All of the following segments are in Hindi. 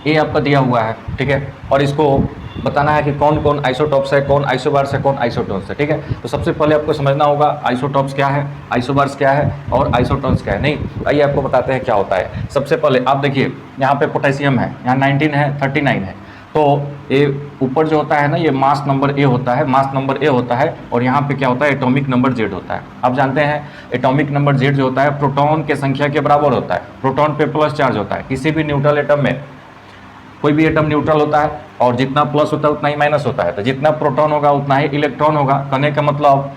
ए आपका दिया हुआ है, ठीक है, और इसको बताना है कि कौन कौन आइसोटॉप्स है, कौन आइसोबार्स है, कौन आइसोटोन्स है, ठीक है। तो सबसे पहले आपको समझना होगा आइसोटॉप्स क्या है, आइसोबार्स क्या है और आइसोटोन्स क्या है। नहीं, आइए आपको बताते हैं क्या होता है। सबसे पहले आप देखिए यहाँ पे पोटेशियम है, यहाँ 19 है, 39 है, तो ये ऊपर जो होता है ना, ये मास नंबर ए होता है, मास नंबर ए होता है, और यहाँ पे क्या होता है, एटॉमिक नंबर जेड होता है। आप जानते हैं एटॉमिक नंबर जेड जो होता है प्रोटॉन के संख्या के बराबर होता है, प्रोटॉन पे प्लस चार्ज होता है। किसी भी न्यूट्रल एटम में, कोई भी एटम न्यूट्रल होता है और जितना प्लस होता है उतना ही माइनस होता है, तो जितना प्रोटॉन होगा उतना ही इलेक्ट्रॉन होगा। कहने का मतलब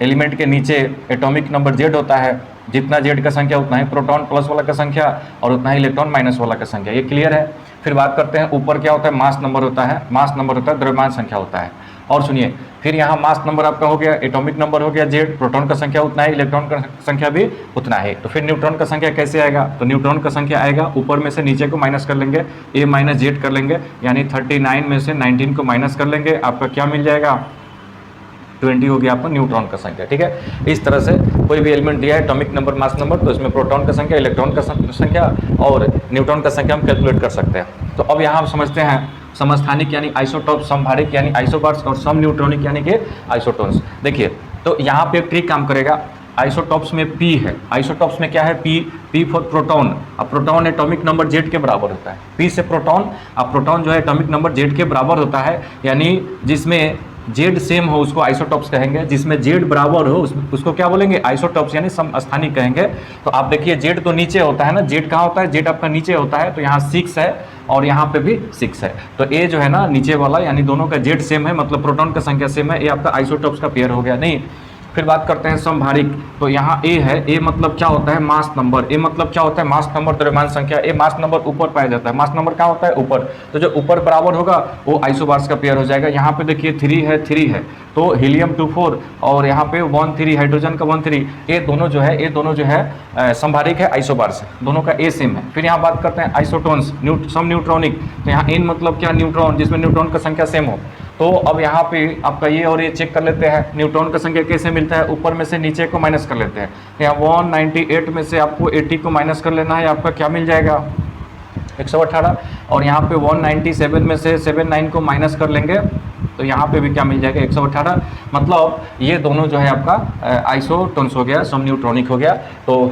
एलिमेंट के नीचे एटॉमिक नंबर जेड होता है, जितना जेड का संख्या उतना ही प्रोटॉन प्लस वाला का संख्या और उतना ही इलेक्ट्रॉन माइनस वाला का संख्या। ये क्लियर है। फिर बात करते हैं ऊपर क्या होता है, मास नंबर होता है, मास नंबर होता है, द्रव्यमान संख्या होता है। और सुनिए, फिर यहाँ मास नंबर आपका हो गया, एटॉमिक नंबर हो गया जेड, प्रोटॉन का संख्या उतना है, इलेक्ट्रॉन का संख्या भी उतना है। तो फिर न्यूट्रॉन का संख्या कैसे आएगा, तो न्यूट्रॉन का संख्या आएगा ऊपर में से नीचे को माइनस कर लेंगे, ए माइनस जेड कर लेंगे, यानी 39 में से 19 को माइनस कर लेंगे, आपका क्या मिल जाएगा, 20 हो गया आपका न्यूट्रॉन का संख्या, ठीक है। इस तरह से कोई भी एलिमेंट दिया है एटॉमिक नंबर, मास नंबर, तो इसमें प्रोटॉन का संख्या, इलेक्ट्रॉन का संख्या और न्यूट्रॉन का संख्या हम कैलकुलेट कर सकते हैं। तो अब यहाँ हम समझते हैं समस्थानिक यानी आइसोटॉप, समभारिक यानी आइसोबार्स और सम न्यूट्रॉनिक यानी कि आइसोटोन्स। देखिए, तो यहाँ पे एक ट्रिक काम करेगा। आइसोटॉप्स में पी है, आइसोटॉप्स में क्या है, पी फॉर प्रोटॉन। अब प्रोटॉन एटॉमिक नंबर जेड के बराबर होता है, पी से प्रोटॉन। अब प्रोटॉन जो है एटॉमिक नंबर जेड के बराबर होता है, यानी जिसमें जेड सेम हो उसको आइसोटॉप्स कहेंगे, जिसमें जेड बराबर हो उसको क्या बोलेंगे, आइसोटॉप्स यानी समस्थानिक कहेंगे। तो आप देखिए जेड तो नीचे होता है ना, जेड कहाँ होता है, जेड आपका नीचे होता है, तो यहाँ 6 है और यहाँ पे भी 6 है, तो ए जो है ना नीचे वाला, यानी दोनों का जेड सेम है, मतलब प्रोटॉन का संख्या सेम है, ये आपका आइसोटॉप्स का पेयर हो गया। नहीं, फिर बात करते हैं समभारिक। तो यहाँ ए है, ए मतलब क्या होता है, मास नंबर। ए मतलब क्या होता है, मास नंबर द्रव्यमान संख्या। ए मास नंबर ऊपर पाया जाता है, मास नंबर क्या होता है, ऊपर। तो जो ऊपर बराबर होगा वो आइसोबार्स का पेयर हो जाएगा। यहाँ पे देखिए 3 है, तो हीलियम 24 और यहाँ पे 13 हाइड्रोजन का 13, ये दोनों जो है समभारिक है, आइसोबार्स है, दोनों का ए सेम है। फिर यहाँ बात करते हैं आइसोटोन्स, सम न्यूट्रॉनिक। तो यहाँ एन मतलब क्या, न्यूट्रॉन, जिसमें न्यूट्रॉन का संख्या सेम हो। तो अब यहाँ पे आपका ये और ये चेक कर लेते हैं, न्यूट्रॉन का संख्या कैसे मिलता है, ऊपर में से नीचे को माइनस कर लेते हैं। यहाँ 198 में से आपको 80 को माइनस कर लेना है, आपका क्या मिल जाएगा, 118। और यहाँ पे 197 में से 79 को माइनस कर लेंगे, तो यहाँ पे भी क्या मिल जाएगा, 118। मतलब ये दोनों जो है आपका आइसोटोन्स हो गया, सम न्यूट्रॉनिक हो गया। तो